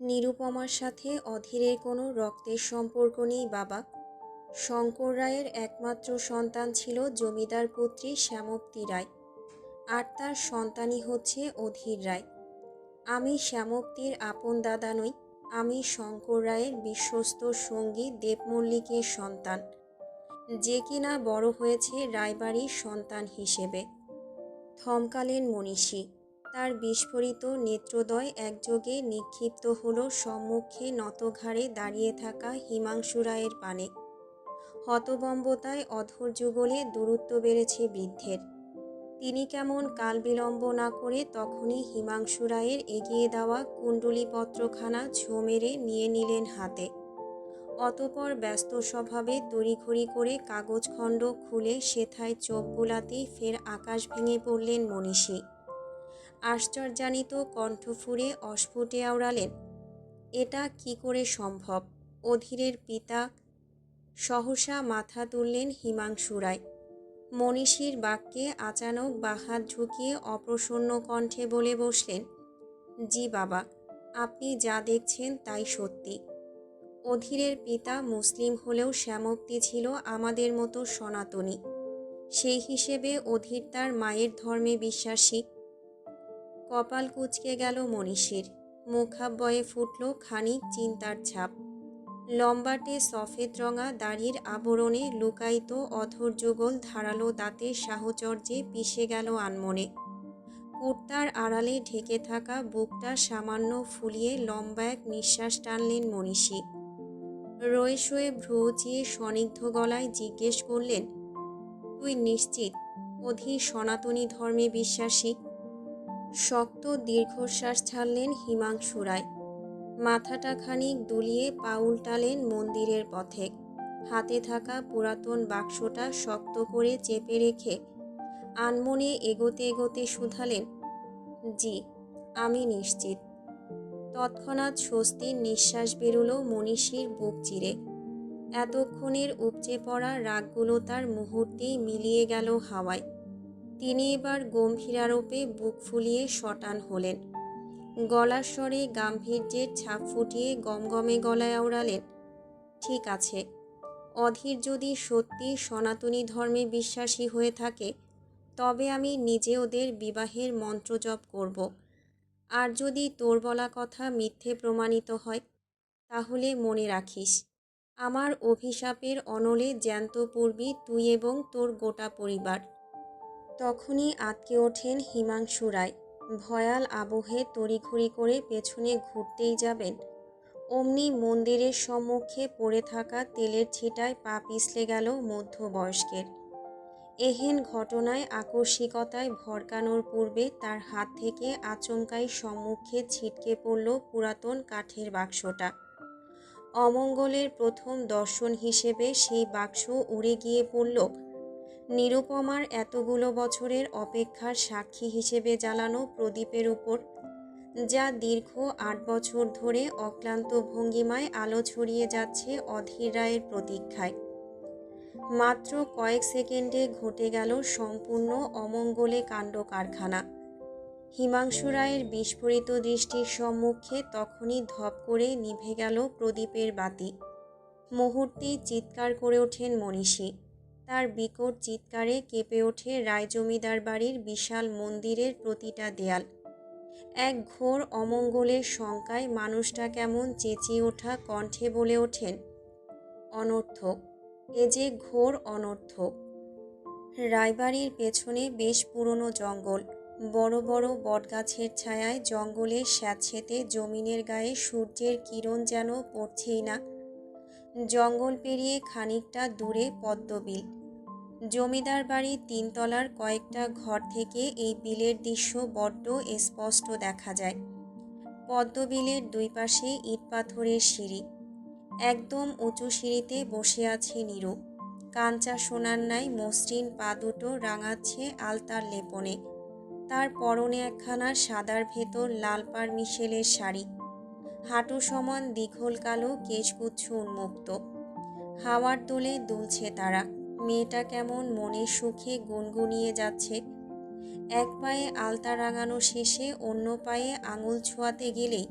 নিরুপমার সাথে অধীরের কোনো রক্তের সম্পর্ক নেই বাবা। শঙ্কর রায়ের একমাত্র সন্তান ছিল জমিদার পুত্রী শ্যামপ্তি রায়, আর তার সন্তানই হচ্ছে অধীর রায়। আমি শ্যামপ্তির আপন দাদা নই, আমি শঙ্কর রায়ের বিশ্বস্ত সঙ্গী দেবমল্লিকের সন্তান, যে কিনা বড় হয়েছে রায়বাড়ির সন্তান হিসেবে। থমকালেন মনীষী। তার বিস্ফোরিত নেত্রদ্বয় একযোগে নিক্ষিপ্ত হলো সম্মুখে নতঘাড়ে দাঁড়িয়ে থাকা হিমাংশু রায়ের পানে। হতবম্বতায় অধর যুগলে দূরত্ব বেড়েছে বৃদ্ধের। তিনি কেমন কাল বিলম্ব না করে তখনই হিমাংশু রায়ের এগিয়ে দেওয়া কুণ্ডলীপত্রখানা ছো মেরে নিয়ে নিলেন হাতে। অতপর ব্যস্ত স্বভাবে তড়িঘড়ি করে কাগজখণ্ড খুলে সেথায় চোখ বোলাতেই ফের আকাশ ভেঙে পড়লেন মনীষী। আশ্চর্যান্বিত কণ্ঠ ফুঁড়ে অস্ফুটে আওড়ালেন, এটা কি করে সম্ভব? অধীরের পিতা! সহসা মাথা তুললেন হিমাংশু রায়। মনীষীর বাক্যে আচানক বাহাত ঝুঁকিয়ে অপ্রসন্ন কণ্ঠে বলে বসলেন, জি বাবা, আপনি যা দেখছেন তাই সত্যি। অধীরের পিতা মুসলিম হলেও শ্যামপ্তি ছিল আমাদের মতো সনাতনী। সেই হিসেবে অধীর তার মায়ের ধর্মে বিশ্বাসী। কপাল কুঁচকে গেল মনীষীর। মুখাবয়বে ফুটল খানিক চিন্তার ছাপ। লম্বাটে সফেদ রঙা দাড়ির আবরণে লুকায়িত অধর যুগল ধারালো দাঁতের সাহচর্যে পিষে গেল আনমনে। কুর্তার আড়ালে ঢেকে থাকা বুকটা সামান্য ফুলিয়ে লম্বা এক নিঃশ্বাস টানলেন মনীষী। রয়ে শয়ে ভ্রু উঁচিয়ে স্নিগ্ধ গলায় জিজ্ঞেস করলেন, তুই নিশ্চিত অধীর সনাতনী ধর্মে বিশ্বাসী? শক্ত দীর্ঘশ্বাস ছাড়লেন হিমাংশু রায়। মাথাটা খানিক দুলিয়ে পা উল্টালেন মন্দিরের পথে। হাতে থাকা পুরাতন বাক্সটা শক্ত করে চেপে রেখে আনমনে এগোতে এগোতে শুধালেন, জি, আমি নিশ্চিত। তৎক্ষণাৎ স্বস্তির নিঃশ্বাস বেরুল মনীষীর বুক চিরে। এতক্ষণের উপচে পড়া রাগগুলো তার মুহূর্তেই মিলিয়ে গেল হাওয়ায়। তিনি এবার গম্ভীরারোপে বুক ফুলিয়ে শটান হলেন। গলার স্বরে গাম্ভীর্যের ছাপ ফুটিয়ে গমগমে গলায় আওড়ালেন, ঠিক আছে, অধীর যদি সত্যি সনাতনী ধর্মে বিশ্বাসী হয়ে থাকে তবে আমি নিজে ওদের বিবাহের মন্ত্র জপ করব। আর যদি তোর বলা কথা মিথ্যে প্রমাণিত হয় তাহলে মনে রাখিস, আমার অভিশাপের অনলে জ্যান্ত পড়বি তুই এবং তোর গোটা পরিবার। তখনই আঁতকে ওঠেন হিমাংশু রায়। ভয়াল আবহে তড়িঘড়ি করে পেছনে ঘুরতেই যাবেন, অমনি মন্দিরের সম্মুখে পড়ে থাকা তেলের ছিটায় পা পিছলে গেল মধ্যবয়স্কের। এহেন ঘটনায় আকস্মিকতায় ভরকানোর পূর্বে তার হাত থেকে আচমকাই সম্মুখে ছিটকে পড়ল পুরাতন কাঠের বাক্সটা। অমঙ্গলের প্রথম দর্শন হিসেবে সেই বাক্স উড়ে গিয়ে পড়ল নিরুপমার এতগুলো বছরের অপেক্ষার সাক্ষী হিসেবে জ্বালানো প্রদীপের উপর, যা দীর্ঘ ৮ বছর ধরে অক্লান্ত ভঙ্গিমায় আলো ছড়িয়ে যাচ্ছে অধীর রায়ের প্রতীক্ষায়। মাত্র কয়েক সেকেন্ডে ঘটে গেল সম্পূর্ণ অমঙ্গলে কাণ্ড কারখানা। হিমাংশু রায়ের বিস্ফোরিত দৃষ্টির সম্মুখে তখনই ধপ করে নিভে গেল প্রদীপের বাতি। মুহূর্তেই চিৎকার করে ওঠেন মনীষী। তার বিকট চিৎকারে কেঁপে ওঠে রায় জমিদার বাড়ির বিশাল মন্দিরের প্রতিটা দেয়াল। এক ঘোর অমঙ্গলের শঙ্কায় মানুষটা কেমন চেঁচিয়ে ওঠা কণ্ঠে বলে ওঠেন, অনর্থক, এ যে ঘোর অনর্থক। রায়বাড়ির পেছনে বেশ পুরনো জঙ্গল। বড় বড় বটগাছের ছায়ায় জঙ্গলের স্যাঁতসেঁতে জমিনের গায়ে সূর্যের কিরণ যেন পড়ছেই না। জঙ্গল পেরিয়ে খানিকটা দূরে পদ্মবিল। জমিদার বাড়ির ৩ তলার কয়েকটা ঘর থেকে এই বিলের দৃশ্য বড্ড স্পষ্ট দেখা যায়। পদ্মবিলের দুই পাশে ইট পাথরের সিঁড়ি। একদম উঁচু সিঁড়িতে বসে আছে নীরু। কাঞ্চা সোনার ন্যায় মসৃণ পা দুটো রাঙাচ্ছে আলতার লেপনে। তার পরনে একখানা সাদার ভেতর লাল পাড় মিশেলের শাড়ি। হাঁটু সমান দীঘল কালো কেশগুচ্ছ উন্মুক্ত। হাওয়ার দোলে দুলছে তারা। মেয়েটা কেমন মনের সুখে গুনগুনিয়ে যাচ্ছে। এক পায়ে আলতা রাঙানো শেষে অন্য পায়ে আঙুল ছোঁয়াতে গেলেই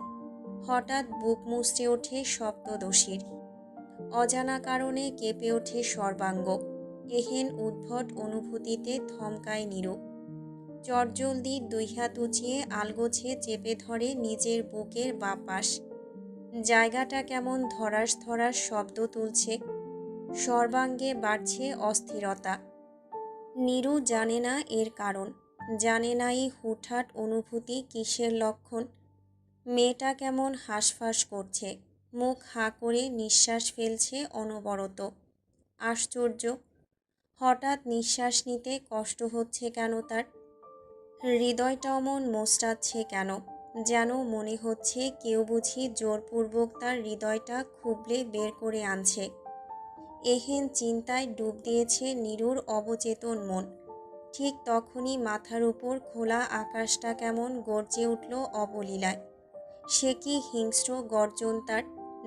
হঠাৎ বুক মুচড়ে ওঠে সপ্তদশীর। অজানা কারণে কেঁপে ওঠে সর্বাঙ্গ। এহেন উদ্ভট অনুভূতিতে থমকায় নীরু। চটজলদি দুই হাত উঁচিয়ে আলগোছে চেপে ধরে নিজের বুকের বাঁ পাশ। জায়গাটা কেমন ধরাস ধরাস শব্দ তুলছে। সর্বাঙ্গে বাড়ছে অস্থিরতা। নীরু জানে না এর কারণ, জানে না এই হুটহাট অনুভূতি কিসের লক্ষণ। মেয়েটা কেমন হাঁসফাঁস করছে, মুখ হাঁ করে নিঃশ্বাস ফেলছে অনবরত। আশ্চর্য, হঠাৎ নিঃশ্বাস নিতে কষ্ট হচ্ছে কেন তার? হৃদয়টা অমন মোচড়াচ্ছে কেন, যেন মনে হচ্ছে কেউ বুঝি জোরপূর্বক তার হৃদয়টা খুবলে বের করে আনছে। এহেন চিন্তায় ডুব দিয়েছে নীরুর অবচেতন মন। ঠিক তখনই মাথার উপর খোলা আকাশটা কেমন গর্জে উঠল অবলীলায়। সে কি হিংস্র গর্জন তার,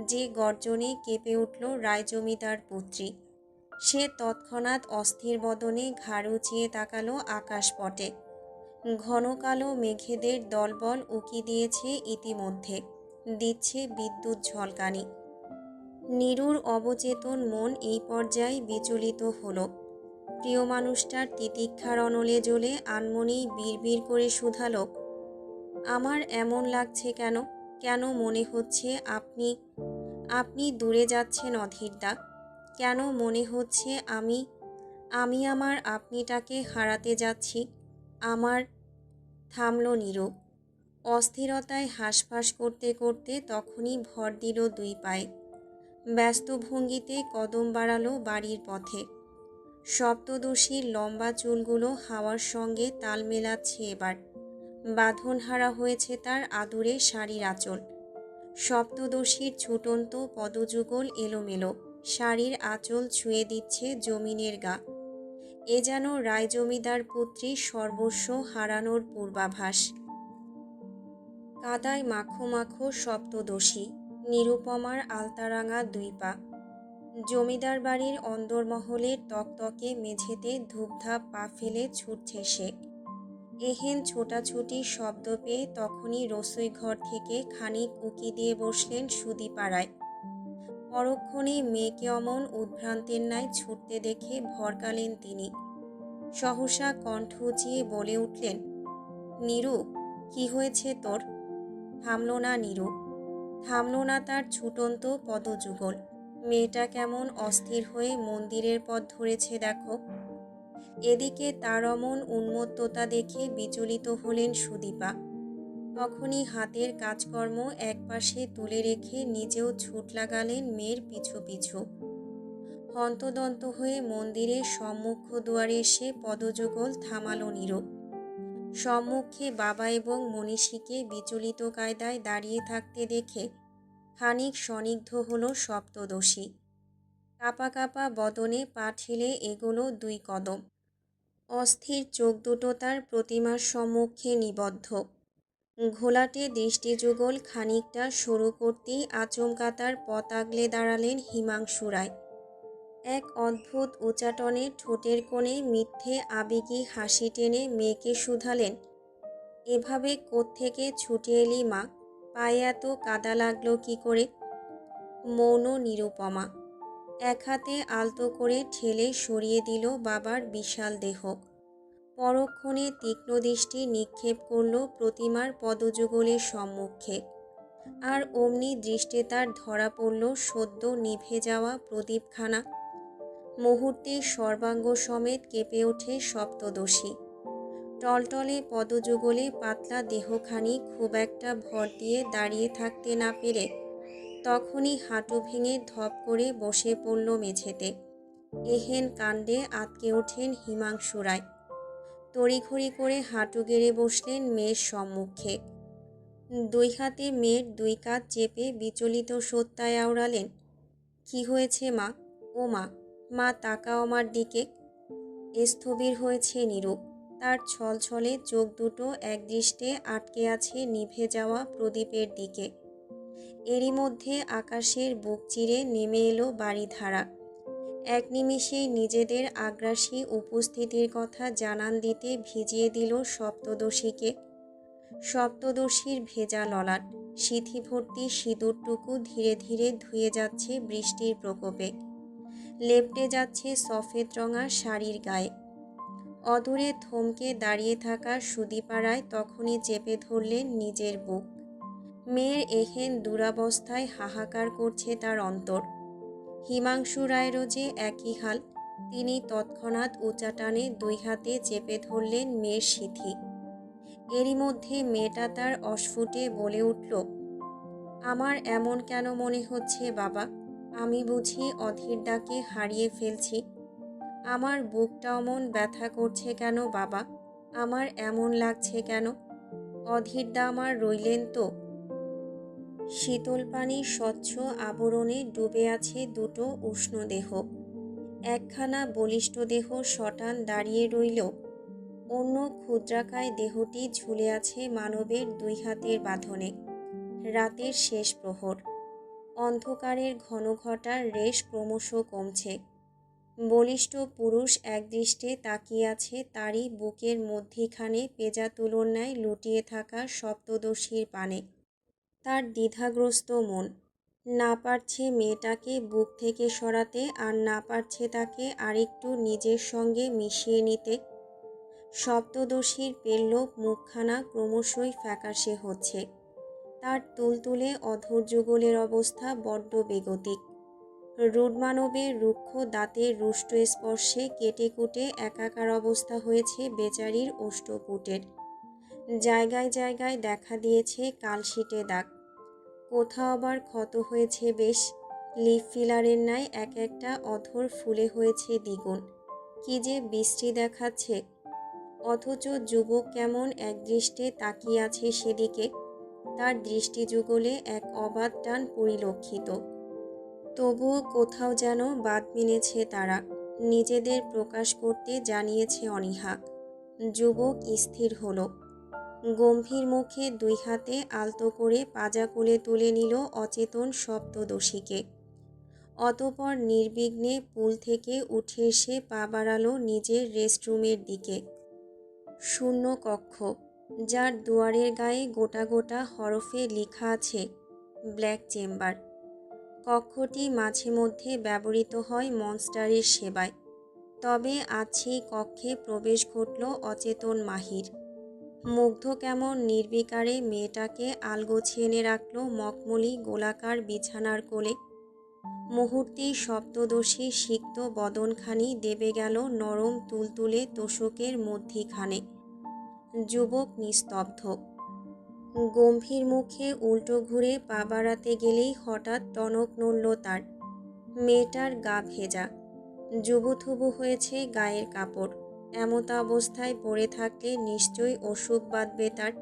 যে গর্জনে কেঁপে উঠল রায়জমিদার পুত্রী। সে তৎক্ষণাৎ অস্থির বদনে ঘাড় উঁচিয়ে তাকালো আকাশপটে। ঘন কালো মেঘেদের দলবল উকি দিয়েছে ইতিমধ্যে, দিচ্ছে বিদ্যুৎ ঝলকানি। নীরুর অবচেতন মন এই পর্যায়ে বিচলিত হলো। প্রিয় মানুষটার তিতিক্ষার অনলে জ্বলে আনমনেই বিড়বিড় করে শুধালো, আমার এমন লাগছে কেন? কেন মনে হচ্ছে আপনি আপনি দূরে যাচ্ছেন অধীরদা? কেন মনে হচ্ছে আমি আমি আমার আপনিটাকে হারাতে যাচ্ছি? আমার থামল নীরু। অস্থিরতায় হাঁসফাঁস করতে করতে তখনই ভর দিল দুই পায়ে। ব্যস্ত ভঙ্গিতে কদম বাড়ালো বাড়ির পথে। সপ্তদশীর লম্বা চুলগুলো হাওয়ার সঙ্গে তাল মেলাচ্ছে এবার। বাঁধনহারা হয়েছে তার আদুরে শাড়ির আঁচল। সপ্তদশীর ছুটন্ত পদযুগল এলোমেলো, শাড়ির আঁচল ছুঁয়ে দিচ্ছে জমিনের গা। এ যেন রায়জমিদার পুত্রীর সর্বস্ব হারানোর পূর্বাভাস। কাদায় মাখো মাখো সপ্তদশী, নিরুপমার আলতারাঙা দুই পা। জমিদার বাড়ির অন্দরমহলের তকতকে মেঝেতে ধূপধাপ পা ফেলে ছুটছে সে। এহেন ছোটাছুটির শব্দ পেয়ে তখনই রসোই ঘর থেকে খানিক উকি দিয়ে বসলেন সুদীপাড়ায়। পরক্ষণে মেয়েকে অমন উদ্ভ্রান্তের ন্যায় ছুটতে দেখে ভরকালেন তিনি। সহসা কণ্ঠ উঁচিয়ে বলে উঠলেন, নীরু, কি হয়েছে তোর? থামল না নীরু, থামল না তার ছুটন্ত পদযুগল। মেয়েটা কেমন অস্থির হয়ে মন্দিরের পথ ধরেছে দেখো। এদিকে তার অমন উন্মত্ততা দেখে বিচলিত হলেন সুদীপা। তখনই হাতের কাজকর্ম একপাশে তুলে রেখে নিজেও ছুট লাগালেন মেয়ের পিছু পিছু। হন্তদন্ত হয়ে মন্দিরের সম্মুখ দুয়ারে এসে পদযুগল থামালো নীরু। সম্মুখে বাবা এবং মনীষীকে বিচলিত কায়দায় দাঁড়িয়ে থাকতে দেখে খানিক স্বনিগ্ধ হলো সপ্তদশী। কাঁপা কাঁপা বদনে পা ঠেলে এগোলো দুই কদম। অস্থির চোখ দুটো তার প্রতিমার সম্মুখে নিবদ্ধ। ঘোলাটে দৃষ্টিযুগল খানিকটা সরু করতেই আচমকা তার পথ আগলে দাঁড়ালেন হিমাংশু রায়। এক অদ্ভুত উচাটনে ঠোঁটের কোণে মিথ্যে আবেগী হাসি টেনে মেয়েকে শুধালেন, এভাবে কোত্থেকে ছুটে এলি মা? পায়ে এত কাদা লাগলো কি করে? মৌন নিরুপমা। এক হাতে আলতো করে ঠেলে সরিয়ে দিল বাবার বিশাল দেহ। পরক্ষণে তীক্ষ্ণ দৃষ্টি নিক্ষেপ করল প্রতিমার পদযুগলের সম্মুখে। আর অমনি দৃষ্টে তার ধরা পড়ল সদ্য নিভে যাওয়া প্রদীপখানা। মুহূর্তে সর্বাঙ্গ সমেত কেঁপে ওঠে সপ্তদশী। টলটলে পদযুগলে পাতলা দেহখানি খুব একটা ভর দিয়ে দাঁড়িয়ে থাকতে না পেরে তখনই হাঁটু ভেঙে ধপ করে বসে পড়ল মেঝেতে। এহেন কাণ্ডে আঁতকে ওঠেন হিমাংশু রায়। তড়িঘড়ি করে হাঁটু গেড়ে বসলেন মেয়ের সম্মুখে। দুই হাতে মেয়ের দুই কাঁধ চেপে বিচলিত সত্তায় আওড়ালেন, কি হয়েছে মা? ও মা, মা তাকাও আমার দিকে। স্থবির হয়েছে নীরু। তার ছলছলে চোখ দুটো একদৃষ্টে আটকে আছে নিভে যাওয়া প্রদীপের দিকে। এরই মধ্যে আকাশের বুক চিরে নেমে এলো বারিধারা। এক নিমেষেই নিজেদের আগ্রাসী উপস্থিতির কথা জানান দিতে ভিজিয়ে দিল সপ্তদশীকে। সপ্তদশীর ভেজা ললাট, সিথি ভর্তি সিঁদুরটুকু ধীরে ধীরে ধুয়ে যাচ্ছে বৃষ্টির প্রকোপে, লেপ্টে যাচ্ছে সফেদ রঙা শাড়ির গায়ে। অদূরে থমকে দাঁড়িয়ে থাকা সুদীপাড়ায় তখনই চেপে ধরলেন নিজের বুক। মেয়ের এহেন দুরাবস্থায় হাহাকার করছে তার অন্তর। হিমাংশু রায়েরও যে একই হাল। তিনি তৎক্ষণাৎ উচাটানে দুই হাতে চেপে ধরলেন মেয়ের সিথি। এরই মধ্যে মেয়েটা তার অস্ফুটে বলে উঠল, আমার এমন কেন মনে হচ্ছে বাবা? আমি বুঝি অধীর ডাকে হারিয়ে ফেলছি? আমার বুকটা অমন ব্যথা করছে কেন বাবা? আমার এমন লাগছে কেন? অধীরদা আমার রইলেন তো? শীতল পানির স্বচ্ছ আবরণে ডুবে আছে দুটো উষ্ণ দেহ। একখানা বলিষ্ঠ দেহ সটান দাঁড়িয়ে রইল, অন্য ক্ষুদ্রাকায় দেহটি ঝুলে আছে মানবের দুই হাতের বাঁধনে। রাতের শেষ প্রহর, অন্ধকারের ঘনঘটার রেশ ক্রমশ কমছে। বলিষ্ঠ পুরুষ একদৃষ্টে তাকিয়ে আছে তারই বুকের মধ্যিখানে পেঁজা তুলোর ন্যায় লুটিয়ে থাকা সপ্তদশীর পানে। তার দ্বিধাগ্রস্ত মন না পারছে মেয়েটাকে বুক থেকে সরাতে, আর না পারছে তাকে আরেকটু নিজের সঙ্গে মিশিয়ে নিতে। সপ্তদশীর পেল্লব মুখখানা ক্রমশই ফ্যাকাশে হচ্ছে। তার তুলতুলে অধর যুগলের অবস্থা বড্ড বেগতিক। রুডমানবের রুক্ষ দাঁতের রুষ্ট স্পর্শে কেটে কুটে একাকার অবস্থা হয়েছে বেচারির ওষ্ঠপুটের। জায়গায় জায়গায় দেখা দিয়েছে কালশিটে দাগ। কোথাও আবার ক্ষত হয়েছে বেশ। লিপ ফিলারের ন্যায় এক একটা অধর ফুলে হয়েছে দ্বিগুণ। কি যে বিশ্রী দেখাচ্ছে! অথচ যুবক কেমন একদৃষ্টে তাকিয়ে আছে সেদিকে। তার দৃষ্টিযুগলে এক অবাধ টান পরিলক্ষিত। তবুও কোথাও যেন বাদ মেনেছে তারা, নিজেদের প্রকাশ করতে জানিয়েছে অনীহা। যুবক স্থির হল, গম্ভীর মুখে দুই হাতে আলতো করে পাজা কোলে তুলে নিল অচেতন সপ্তদশীকে। অতঃপর নির্বিঘ্নে পুল থেকে উঠে এসে পা বাড়ালো নিজের রেস্টরুমের দিকে। শূন্য কক্ষ, যার দুয়ারের গায়ে গোটা গোটা হরফে লেখা আছে ব্ল্যাক চেম্বার। কক্ষটি মাঝে মধ্যে ব্যবহৃত হয় মনস্টারের সেবায়। তবে আজ সেই কক্ষে প্রবেশ ঘটল অচেতন মাহির। মুগ্ধ কেমন নির্বিকারে মেয়েটাকে আলগোছে এনে রাখল মখমলি গোলাকার বিছানার কোলে। মুহূর্তেই সপ্তদশী সিক্ত বদনখানি দেবে গেল নরম তুলতুলে তোষকের মধ্যিখানে। যুবক নিস্তব্ধ। গম্ভীর মুখে উল্টো ঘুরে পা বাড়াতে গেলেই হঠাৎ টনক নড়ল তার। মেয়েটার গা ভেজা, জুবুথুবু হয়েছে গায়ের কাপড়। এমতা অবস্থায় পড়ে থাকলে নিশ্চয়ই অসুখ বাঁধবে তার।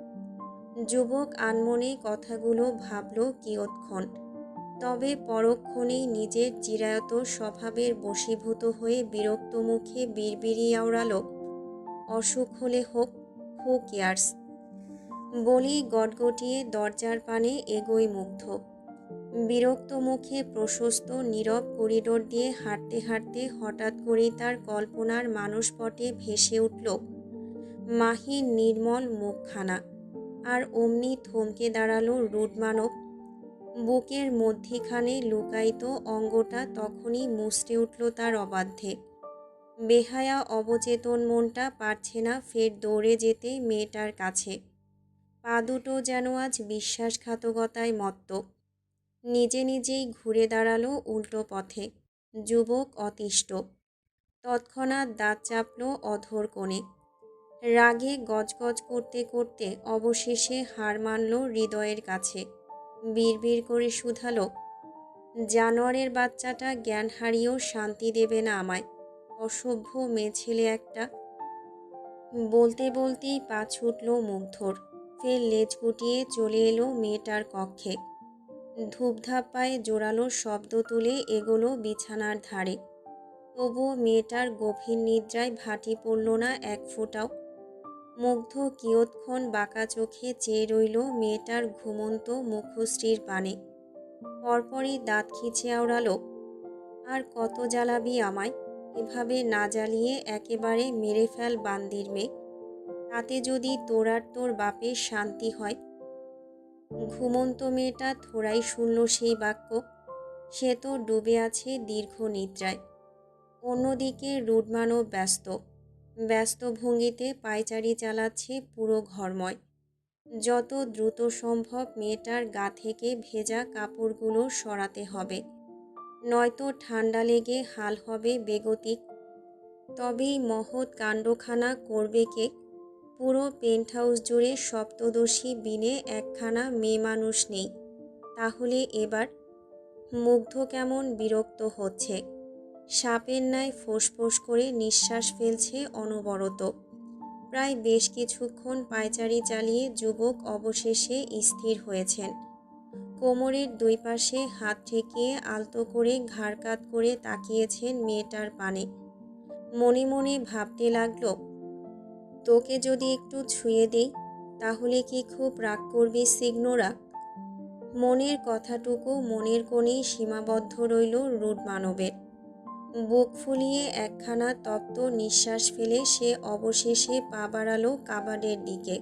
যুবক আনমনে কথাগুলো ভাবল কিয়ৎক্ষণ, তবে পরক্ষণেই নিজের চিরায়ত স্বভাবের বশীভূত হয়ে বিরক্ত মুখে বিড়বিড়িয়ে আওড়াল, অসুখ হলে হোক, হু কেয়ার্স? বলেই গটগটিয়ে দরজার পানে এগোয় মুগ্ধ। বিরক্ত মুখে প্রশস্ত নীরব করিডোর দিয়ে হাঁটতে হাঁটতে হঠাৎ করেই তার কল্পনার মানসপটে ভেসে উঠল মাহির নির্মল মুখখানা। আর অমনি থমকে দাঁড়ালো রুডমানব। বুকের মধ্যিখানে লুকায়িত অঙ্গটা তখনই মুচড়ে উঠল তার অবাধ্যে। বেহায়া অবচেতন মনটা পারছে না ফের দৌড়ে যেতে মেয়েটার কাছে। পা দুটো যেন আজ বিশ্বাসঘাতকতায় মত্ত। নিজে নিজেই ঘুরে দাঁড়ালো উল্টো পথে। যুবক অতিষ্ঠ। তৎক্ষণাৎ দাঁত চাপল অধর কোণে। রাগে গজগজ করতে করতে অবশেষে হার মানল হৃদয়ের কাছে। বিড়বিড় করে শুধালো, জানোয়ারের বাচ্চাটা জ্ঞান হারিয়েও শান্তি দেবে না আমায়। অসভ্য মেয়েছেলে একটা। বলতে বলতেই পা ছুটল মুগ্ধর। ফের লেজ গুটিয়ে চলে এলো মেয়েটার কক্ষে। ধূপধাপ পায়ে জোরালো শব্দ তুলে এগোলো বিছানার ধারে। তবুও মেয়েটার গভীর নিদ্রায় ভাটি পড়ল না এক ফোঁটাও। মুগ্ধ কিয়ৎক্ষণ বাঁকা চোখে চেয়ে রইল মেয়েটার ঘুমন্ত মুখশ্রীর পানে। পরপরই দাঁত খিঁচে আওড়াল, আর কত জ্বালাবি আমায়? এভাবে না জ্বালিয়ে একেবারে মেরে ফেল বান্দির মেয়ে। তাতে যদি তোর আর তোর বাপের শান্তি হয়। ঘুমন্ত মেয়েটা থোড়াই শুনল সেই বাক্য। সে তো ডুবে আছে দীর্ঘ নিদ্রায়। অন্যদিকে রুডমানও ব্যস্ত। ব্যস্ত ভঙ্গিতে পায়চারি চালাচ্ছে পুরো ঘরময়। যত দ্রুত সম্ভব মেয়েটার গা থেকে ভেজা কাপড়গুলো সরাতে হবে, নয়তো ঠান্ডা লেগে হাল হবে বেগতিক। তবেই মহৎ কাণ্ডখানা করবে কে? পুরো পেন্ট হাউস জুড়ে সপ্তদশী বিনে একখানা মেয়ে মানুষ নেই। তাহলে এবার? মুগ্ধ কেমন বিরক্ত হচ্ছে। সাপের ন্যায় ফোঁস করে নিঃশ্বাস ফেলছে অনবরত। প্রায় বেশ কিছুক্ষণ পায়চারি চালিয়ে যুবক অবশেষে স্থির হয়েছেন। কোমরের দুই পাশে হাত ঠেকিয়ে আলতো করে ঘাড় কাত করে তাকিয়েছেন মেয়েটার পানে। মনে মনে ভাবতে লাগলো, তোকে যদি একটু ছুঁয়ে দিই তাহলে কি খুব রাগ করবি সিগনোরা? মনের কথাটুকু মনের কোণেই সীমাবদ্ধ রইল রুড মানবের। বুক ফুলিয়ে একখানা তপ্ত নিঃশ্বাস ফেলে সে অবশেষে পা বাড়ালো কাবাডের দিকে।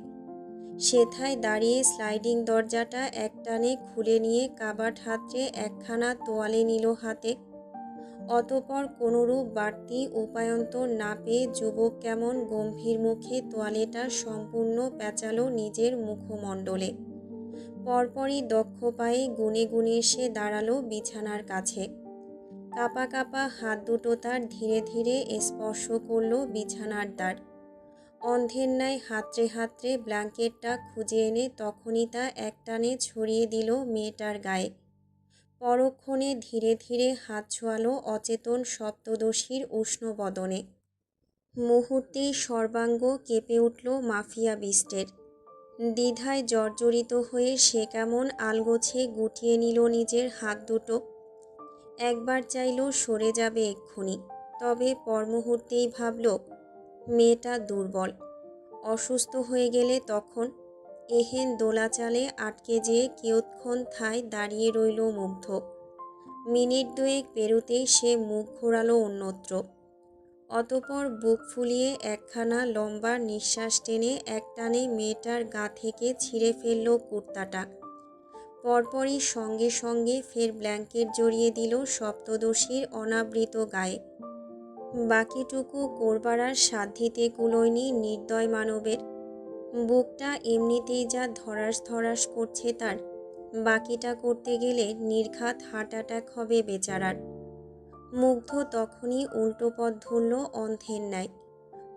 সেথায় দাঁড়িয়ে স্লাইডিং দরজাটা একটানে খুলে নিয়ে কাবাড হাতড়ে একখানা তোয়ালে নিল হাতে। অতঃপর কোনোরূপ বাড়তি উপায়ন্তর না পেয়ে যুবক কেমন গম্ভীর মুখে তোয়ালেটা সম্পূর্ণ পেঁচালো নিজের মুখমণ্ডলে। পরপরই দক্ষ পায়ে গুনে গুনে এসে দাঁড়ালো বিছানার কাছে। কাঁপা কাঁপা হাত দুটো তার ধীরে ধীরে স্পর্শ করল বিছানার দ্বার। অন্ধের ন্যায় হাতড়ে হাতড়ে ব্ল্যাঙ্কেটটা খুঁজে এনে তখনই তা একটানে ছড়িয়ে দিল মেয়েটার গায়ে। পরক্ষণে ধীরে ধীরে হাত ছোঁয়ালো অচেতন সপ্তদশীর উষ্ণ বদনে। মুহূর্তেই সর্বাঙ্গ কেঁপে উঠল মাফিয়া বিস্টের। দ্বিধায় জর্জরিত হয়ে সে কেমন আলগোছে গুটিয়ে নিল নিজের হাত দুটো। একবার চাইল সরে যাবে এক্ষুনি, তবে পর মুহূর্তেই ভাবল মেয়েটা দুর্বল, অসুস্থ হয়ে গেলে তখন। এহেন দোলাচালে আটকে যেয়ে কিয়ৎক্ষণ ঠায় দাঁড়িয়ে রইল মুগ্ধ। মিনিট দুয়েক পেরুতেই সে মুখ ঘোরালো অন্যত্র। অতঃপর বুক ফুলিয়ে একখানা লম্বা নিঃশ্বাস টেনে একটানে মেয়েটার গা থেকে ছিঁড়ে ফেলল কুর্তাটা। পরপরই সঙ্গে সঙ্গে ফের ব্ল্যাঙ্কেট জড়িয়ে দিল সপ্তদশীর অনাবৃত গায়ে। বাকিটুকু করবার আর সাধ্যিতে কুলোয়নি নির্দয় মানবের। বুকটা এমনিতেই যা ধরাস ধরাস করছে তার, বাকিটা করতে গেলে নির্ঘাত হার্ট অ্যাটাক হবে বেচারার। মুগ্ধ তখনই উল্টো পথ ধরল অন্ধের ন্যায়।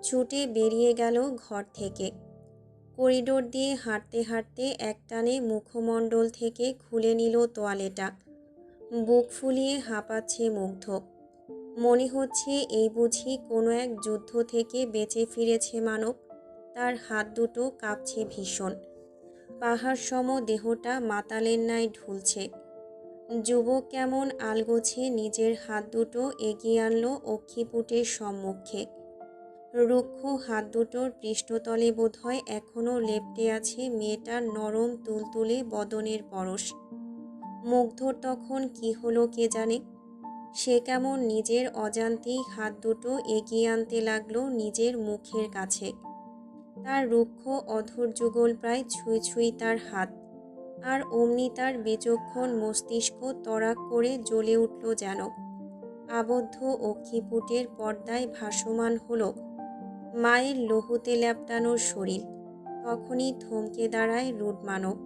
ছুটে বেরিয়ে গেল ঘর থেকে। করিডোর দিয়ে হাঁটতে হাঁটতে একটানে মুখমণ্ডল থেকে খুলে নিল তোয়ালেটা। বুক ফুলিয়ে হাঁপাচ্ছে মুগ্ধ। মনে হচ্ছে এই বুঝি কোনো এক যুদ্ধ থেকে বেঁচে ফিরেছে মানব। তার হাত দুটো কাঁপছে ভীষণ। পাহাড় সম দেহটা মাতালের ন্যায় ঢুলছে। যুবক কেমন আলগোছে নিজের হাত দুটো এগিয়ে আনলো অক্ষিপুটের সম্মুখে। রুক্ষ হাত দুটোর পৃষ্ঠতলে বোধহয় এখনও লেপ্টে আছে মেয়েটার নরম তুলতুলে বদনের পরশ। মুগ্ধর তখন কি হলো কে জানে। সে কেমন নিজের অজান্তেই হাত দুটো এগিয়ে আনতে লাগলো নিজের মুখের কাছে। তার রুক্ষ অধর যুগল প্রায় ছুঁই ছুঁই তার হাত। আর অমনি তার বিচক্ষণ মস্তিষ্ক তড়াক করে জ্বলে উঠল যেন। আবদ্ধ অক্ষিপুটের পর্দায় ভাসমান হলো মায়ের লহুতে ল্যাপটানো শরীর। তখনই থমকে দাঁড়ায় রুডমানব।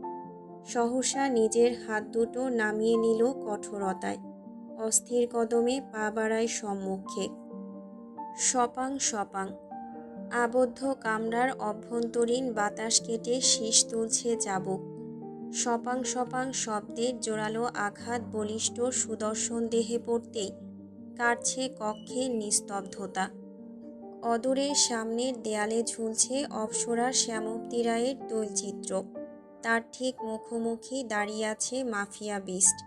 সহসা নিজের হাত দুটো নামিয়ে নিল কঠোরতায়। অস্থির কদমে পা বাড়ায় সম্মুখে। সপাং সপাং আবদ্ধ কামরার অভ্যন্তরীণ বাতাস কেটে শীষ তুলছে চাবুক। সপাং সপাং শব্দের জোরালো আঘাত বলিষ্ঠ সুদর্শন দেহে পড়তেই কাটছে কক্ষের নিস্তব্ধতা। অদূরের সামনের দেয়ালে ঝুলছে অপ্সরার শ্যামপ্তি রায়ের তৈলচিত্র। তার ঠিক মুখোমুখি দাঁড়িয়ে আছে মাফিয়া বিস্ট।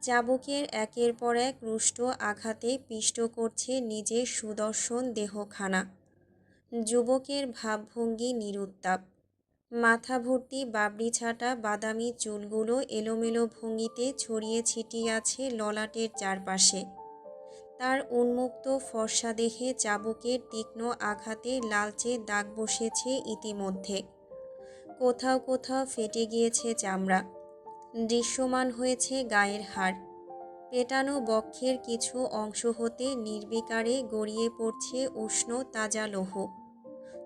চাবুকের একের পর এক রুষ্ট আঘাতে পিষ্ট করছে নিজের সুদর্শন দেহখানা। যুবকের ভাবভঙ্গি নিরুত্তাপ। মাথা ভর্তি বাবরি ছাটা বাদামি চুলগুলো এলোমেলো ভঙ্গিতে ছড়িয়ে ছিটিয়ে আছে ললাটের চারপাশে। তার উন্মুক্ত ফর্সা দেহে চাবুকের তীক্ষ্ণ আঘাতে লালচে দাগ বসেছে ইতিমধ্যে। কোথাও কোথাও ফেটে গিয়েছে চামড়া, দৃশ্যমান হয়েছে গায়ের হাড়। পেটানো বক্ষের কিছু অংশ হতে নির্বিকারে গড়িয়ে পড়ছে উষ্ণ তাজা লৌহ।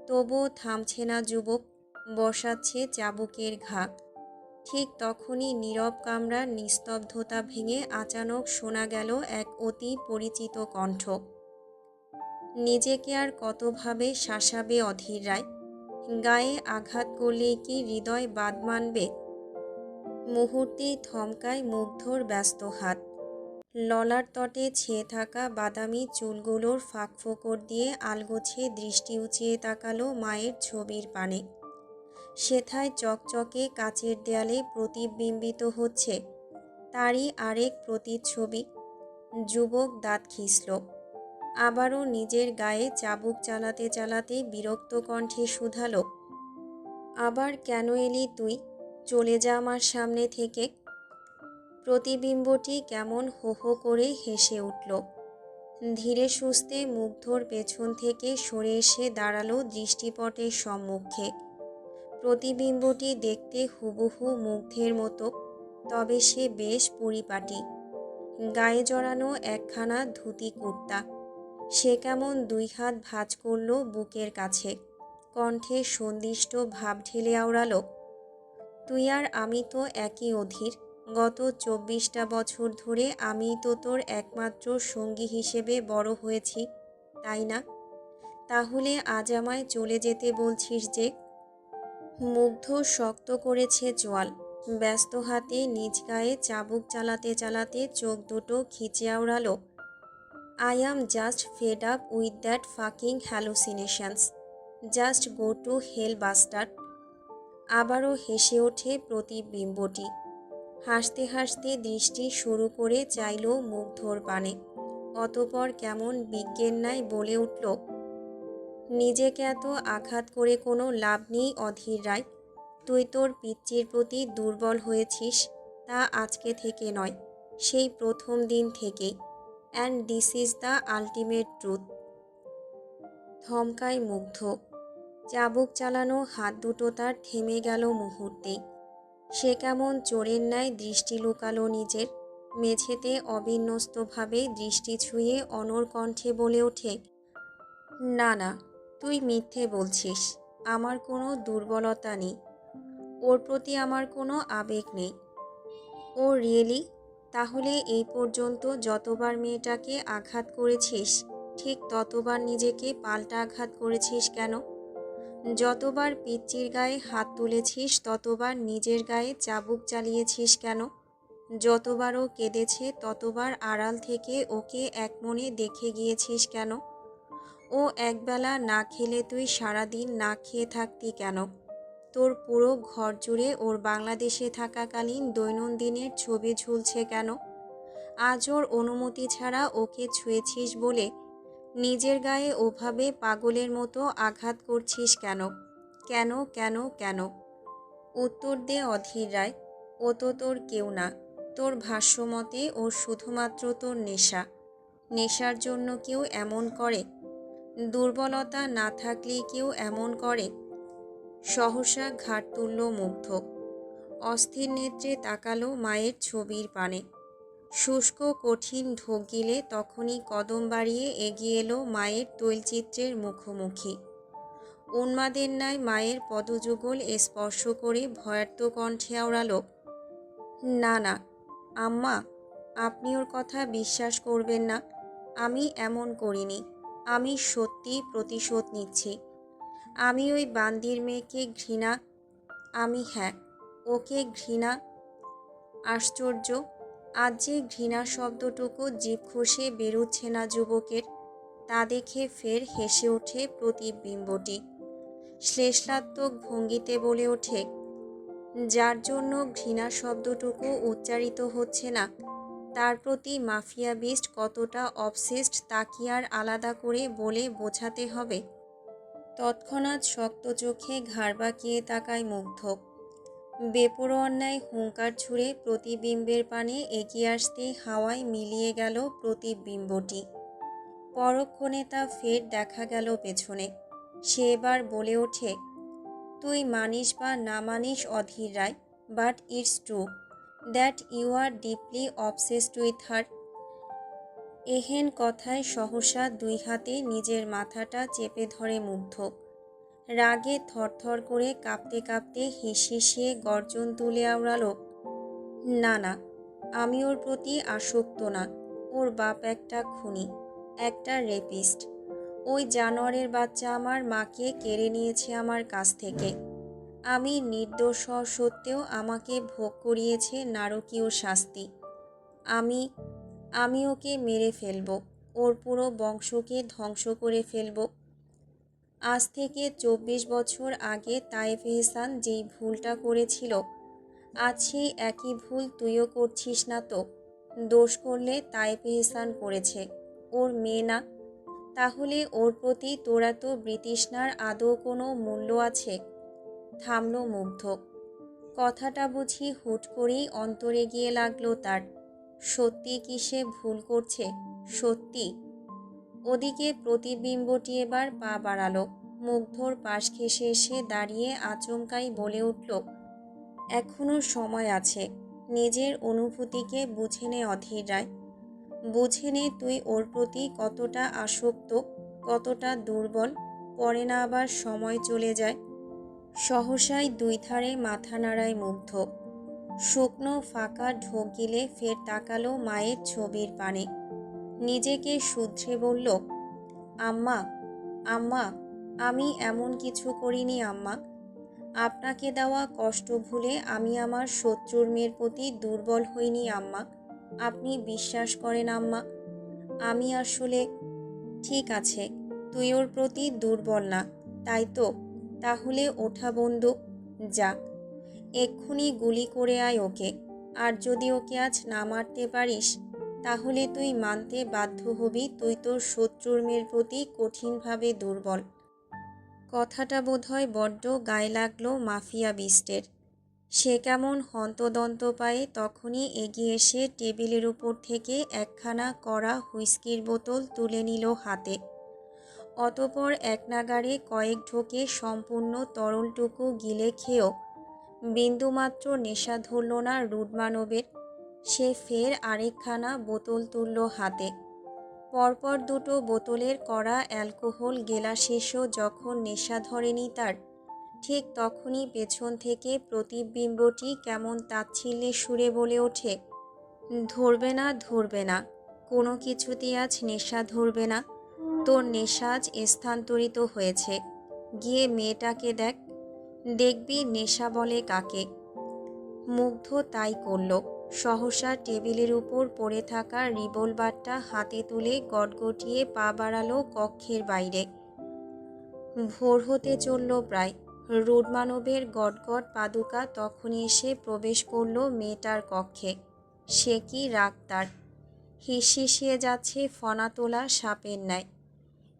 তবুও থামছে না যুবক, বসাচ্ছে চাবুকের ঘা। ঠিক তখনই নীরব কামরার নিস্তব্ধতা ভেঙে আচানক শোনা গেল এক অতি পরিচিত কণ্ঠ। নিজেকে আর কতভাবে শাসাবে অধীর রায়? গায়ে আঘাত করলেই কি হৃদয় বাদ মানবে? মুহূর্তেই থমকায় মুগ্ধর ব্যস্ত হাত। ললার তটে ছেয়ে থাকা বাদামি চুলগুলোর ফাঁকফোকর দিয়ে আলগোছে দৃষ্টি উঁচিয়ে তাকালো মায়ের ছবির পানে। সেথায় চকচকে কাচের দেয়ালে প্রতিবিম্বিত হচ্ছে তারই আরেক প্রতিচ্ছবি। যুবক দাঁত খিঁচল। আবারও নিজের গায়ে চাবুক চালাতে চালাতে বিরক্ত কণ্ঠে শুধালো, আবার কেন এলি তুই? চলে যা আমার সামনে থেকে। প্রতিবিম্বটি কেমন হো হো করে হেসে উঠল। ধীরে সুস্থে মুগ্ধর পেছন থেকে সরে এসে দাঁড়ালো দৃষ্টিপটের সম্মুখে। প্রতিবিম্বটি দেখতে হুবহু মুগ্ধের মতো, তবে সে বেশ পরিপাটি। গায়ে জড়ানো একখানা ধুতি কুর্তা। সে কেমন দুই হাত ভাঁজ করল বুকের কাছে, কণ্ঠে সন্দিষ্ট ভাব ঢেলে আওড়ালো, তুই আর আমি তো একই অধীর। গত 24টা বছর ধরে আমি তো তোর একমাত্র সঙ্গী হিসেবে বড় হয়েছি, তাই না? তাহলে আজ আমায় চলে যেতে বলছিস যে? মুগ্ধ শক্ত করেছে চোয়াল। ব্যস্ত হাতে নিজ গায়ে চাবুক চালাতে চালাতে চোখ দুটো খিচে আওড়ালো, I am just fed up with that fucking hallucinations. Just go to hell bastard. আবারও হেসে ওঠে প্রতিবিম্বটি। হাসতে হাসতে দৃষ্টি শুরু করে চাইল মুগ্ধর পানে। অতপর কেমন বিজ্ঞের ন্যায় বলে উঠল, নিজেকে এত আঘাত করে কোনো লাভ নেই অধীর রায়। তুই তোর পিচ্চির প্রতি দুর্বল হয়েছিস, তা আজকে থেকে নয়, সেই প্রথম দিন থেকেই। And this is the ultimate truth. থমকায় মুগ্ধ। চাবুক চালানো হাত দুটো তার থেমে গেল মুহূর্তেই। সে কেমন চোরের ন্যায় দৃষ্টি লুকালো নিজের। মেঝেতে অবিন্যস্তভাবে দৃষ্টি ছুঁয়ে অনড় কণ্ঠে বলে ওঠে, না না, তুই মিথ্যে বলছিস। আমার কোনো দুর্বলতা নেই, ওর প্রতি আমার কোনো আবেগ নেই। ও রিয়েলি? তাহলে এই পর্যন্ত যতবার মেয়েটাকে আঘাত করেছিস, ঠিক ততবার নিজেকে পাল্টা আঘাত করেছিস কেন? যতবার পিচ্চির গায়ে হাত তুলেছিস ততবার নিজের গায়ে চাবুক চালিয়েছিস কেন? যতবার ও কেঁদেছে ততবার আড়াল থেকে ওকে একমনে দেখে গিয়েছিস কেন? ও একবেলা না খেলে তুই সারাদিন না খেয়ে থাকতি কেন? তোর পুরো ঘর জুড়ে ওর বাংলাদেশে থাকাকালীন দৈনন্দিনের ছবি ঝুলছে কেন? আজ ওর অনুমতি ছাড়া ওকে ছুঁয়েছিস বলে নিজের গায়ে ওভাবে পাগলের মতো আঘাত করছিস কেন? কেন কেন কেন? উত্তর দে অধীর রায়। ও তো তোর কেউ না। তোর ভাষ্যমতে ও শুধুমাত্র তোর নেশা। নেশার জন্য কেউ এমন করে? দুর্বলতা না থাকলেই কেউ এমন করে? সহসা ঘাট তুলল মুগ্ধ। অস্থির নেত্রে তাকালো মায়ের ছবির পানে। শুষ্ক কঠিন ঢোক গিলে তখনই কদম বাড়িয়ে এগিয়ে এলো মায়ের তৈলচিত্রের মুখোমুখি। উন্মাদের ন্যায় মায়ের পদযুগল স্পর্শ করে ভয়ার্ত কণ্ঠে আওড়ালো, না না আম্মা, আপনি ওর কথা বিশ্বাস করবেন না। আমি এমন করিনি। আমি সত্যি প্রতিশোধ নিচ্ছি। আমি ওই বান্দির মেয়েকে ঘৃণা। হ্যাঁ, ওকে ঘৃণা। আশ্চর্য, আজ যে ঘৃণা শব্দটুকু জিভ ঘষে বেরোচ্ছে না যুবকের। তা দেখে ফের হেসে ওঠে প্রতিবিম্বটি। শ্লেষাত্মক ভঙ্গিতে বলে ওঠে, যার জন্য ঘৃণা শব্দটুকু উচ্চারিত হচ্ছে না, তার প্রতি মাফিয়া বিস্ট কতটা অবসেসড তা কি আর আলাদা করে বলে বোঝাতে হবে? তৎক্ষণাৎ শক্ত চোখে ঘাড় বাঁকিয়ে তাকায় মুগ্ধ। বেপরোয়া ন্যায় হুঙ্কার ছুঁড়ে প্রতিবিম্বের পানে এগিয়ে আসতে হাওয়ায় মিলিয়ে গেল প্রতিবিম্বটি। পরক্ষণে তা ফের দেখা গেল পেছনে। সে এবার বলে ওঠে, তুই মানিস বা না মানিস Adhir Ray, but it's true that you are deeply obsessed with her. এহেন কথায় সহসা দুই হাতে নিজের মাথাটা চেপে ধরে মুগ্ধ। রাগে থরথর করে কাঁপতে কাঁপতে হিসহিসিয়ে গর্জন তুলে আওড়ালো, না না, আমি ওর প্রতি আসক্ত না। ওর বাপ একটা খুনি, একটা রেপিস্ট। ওই জানোয়ারের বাচ্চা আমার মাকে কেড়ে নিয়েছে আমার কাছ থেকে। আমি নির্দোষ হওয়া সত্ত্বেও আমাকে ভোগ করিয়েছে নারকীয় শাস্তি। আমি আমি ওকে মেরে ফেলব, ওর পুরো বংশকে ধ্বংস করে ফেলব। আজ থেকে ২৪ বছর আগে তায়েফ এহসান যেই ভুলটা করেছিল, আজ সেই একই ভুল তুইও করছিস না তো? দোষ করলে তায়েফ এহসান করেছে, ওর মেয়ে না? তাহলে ওর প্রতি তোর এত বিতৃষ্ণার আদৌ কোনো মূল্য আছে? থামল মুগ্ধ। কথাটা বুঝি হুট করেই অন্তরে গিয়ে লাগলো তার। সত্যি কি সে ভুল করছে? সত্যি? ওদিকে প্রতিবিম্বটি এবার পা বাড়ালো। মুগ্ধর পাশ ঘেঁষে এসে দাঁড়িয়ে আচমকাই বলে উঠল, এখনো সময় আছে। নিজের অনুভূতিকে বুঝে নে অধীর রায়। বুঝে নে তুই ওর প্রতি কতটা আসক্ত, কতটা দুর্বল। পরে না আবার সময় চলে যায়। সহসাই দুই ধারে মাথা নাড়ায় মুগ্ধ। শুকনো ফাঁকা ঢোক গিলে ফের তাকালো মায়ের ছবির পানে। নিজেকে শুধরে বলল, আম্মা, আম্মা, আমি এমন কিছু করিনি আম্মা। আপনাকে দেওয়া কষ্ট ভুলে আমি আমার শত্রুর মেয়ের প্রতি দুর্বল হইনি আম্মা। আপনি বিশ্বাস করেন আম্মা? আমি আসলে... ঠিক আছে, তুই ওর প্রতি দুর্বল না, তাই তো? তাহলে ওঠা বন্দুক, যা এক্ষুনি গুলি করে আয় ওকে। আর যদি ওকে আজ না মারতে পারিস, তাহলে তুই মানতে বাধ্য হবি তুই তোর শত্রুর মেয়ের প্রতি কঠিনভাবে দুর্বল। কথাটা বোধহয় বড্ড গায়ে লাগলো মাফিয়া বিস্টের। সে কেমন হন্তদন্ত পায়ে তখনই এগিয়ে এসে টেবিলের উপর থেকে একখানা কড়া হুইস্কির বোতল তুলে নিল হাতে। অতপর এক নাগাড়ে কয়েক ঢোকে সম্পূর্ণ তরলটুকু গিলে খেয়েও বিন্দুমাত্র নেশা ধরল না রুডমানবের। সে ফের আরেকখানা বোতল তুলল হাতে। পরপর দুটো বোতলের কড়া অ্যালকোহল গেলা শেষও যখন নেশা ধরেনি তার, ঠিক তখনই পেছন থেকে প্রতিবিম্বটি কেমন তাচ্ছিল্যের সুরে বলে ওঠে, ধরবে না, ধরবে না, কোনো কিছুতেই আজ নেশা ধরবে না। তোর নেশা আজ স্থানান্তরিত হয়েছে। গিয়ে মেয়েটাকে দেখ, দেখবি নেশা বলে কাকে। মুগ্ধ তাই করল। সহসা টেবিলের উপর পড়ে থাকা রিভলভারটা হাতে তুলে গটগটিয়ে পা বাড়ালো কক্ষের বাইরে। ভোর হতে চলল প্রায়। রুডমানবের গটগট পাদুকা তখনই এসে প্রবেশ করল মেয়েটার কক্ষে। সে কি রাগ তার! হিসহিসিয়ে যাচ্ছে ফনা তোলা সাপের ন্যায়।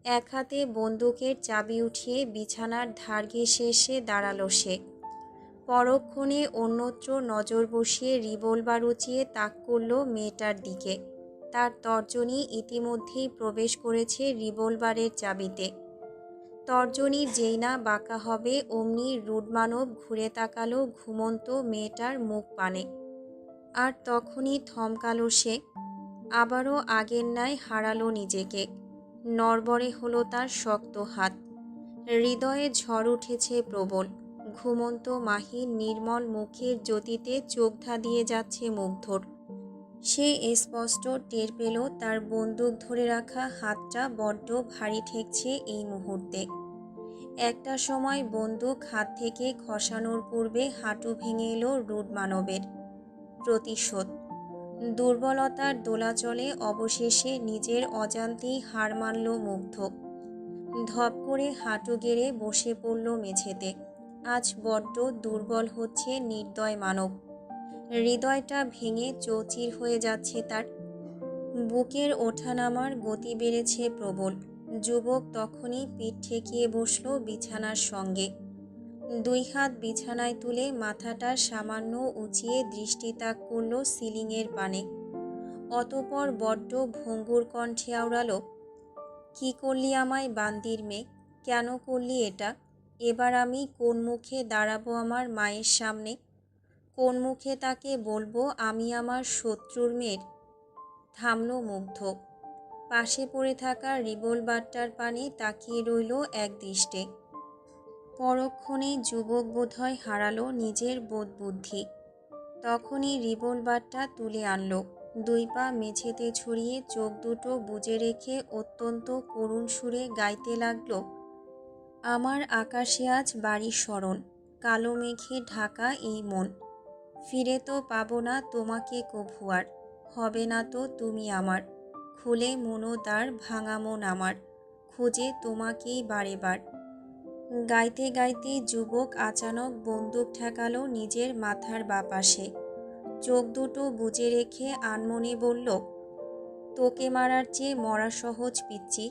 এক হাতে বন্দুকের চাবি উঠিয়ে বিছানার ধার ঘেঁষে এসে দাঁড়ালো সে। পরক্ষণে অন্যত্র নজর বসিয়ে রিভলভার উঁচিয়ে তাক করল মেয়েটার দিকে। তার তর্জনী ইতিমধ্যেই প্রবেশ করেছে রিভলভারের চাবিতে। তর্জনী যেই না বাঁকা হবে অমনি রুডমানব ঘুরে তাকালো ঘুমন্ত মেয়েটার মুখ পানে। আর তখনই থমকালো সে। আবারও আগের ন্যায় হারালো নিজেকে। নড়বড়ে হলো তার শক্ত হাত। হৃদয়ে ঝড় উঠেছে প্রবল। ঘুমন্ত মাহির নির্মল মুখের জ্যোতিতে চোখ ধাঁধিয়ে যাচ্ছে মুগ্ধর। সে স্পষ্ট টের পেল তার বন্দুক ধরে রাখা হাতটা বড্ড ভারী ঠেকছে এই মুহূর্তে। একটা সময় বন্দুক হাত থেকে খসানোর পূর্বে হাঁটু ভেঙে এলো রুডমানবের। প্রতিশোধ। দুর্বলতার দোলাচলে অবশেষে নিজের অজান্তেই হার মানল মুগ্ধ। ধপ করে হাঁটু গেড়ে বসে পড়ল মেঝেতে। আজ বড্ড দুর্বল হচ্ছে নির্দয় মানব। হৃদয়টা ভেঙে চৌচির হয়ে যাচ্ছে তার। বুকের ওঠানামার গতি বেড়েছে প্রবল। যুবক তখনই পিঠ ঠেকিয়ে বসল বিছানার সঙ্গে। দুই হাত বিছানায় তুলে মাথাটা সামান্য উঁচিয়ে দৃষ্টি তাক করল সিলিংয়ের পানে। অতপর বড্ড ভঙ্গুর কণ্ঠে আওড়ালো, কি করলি আমায় বান্দির মেয়ে? কেন করলি এটা? এবার আমি কোন মুখে দাঁড়াবো আমার মায়ের সামনে? কোন মুখে তাকে বলবো আমি আমার শত্রুর মেয়ের? থামল মুগ্ধ। পাশে পড়ে থাকা রিভলভারটার পানে তাকিয়ে রইল একদৃষ্টে। পরক্ষণেই যুবক বোধহয় হারালো নিজের বোধবুদ্ধি। তখনই রিভলভারটা তুলে আনলো। 2 পা মেঝেতে ছড়িয়ে চোখ দুটো বুজে রেখে অত্যন্ত করুণ সুরে গাইতে লাগলো, আমার আকাশে আজ বাড়ির শরণ, কালো মেঘে ঢাকা এই মন। ফিরে তো পাবো না তোমাকে কভু আর, হবে না তো তুমি আমার। খুলে মনোদ্বার ভাঙা মন আমার, খুঁজে তোমাকেই বারে বার। গাইতে গাইতে যুবক আচানক বন্দুক ঠেকালো নিজের মাথার বাপাশে। চোখ দুটো বুজে রেখে আনমনে বলল, তোকে মারার চেয়ে মরা সহজ পিচ্চি।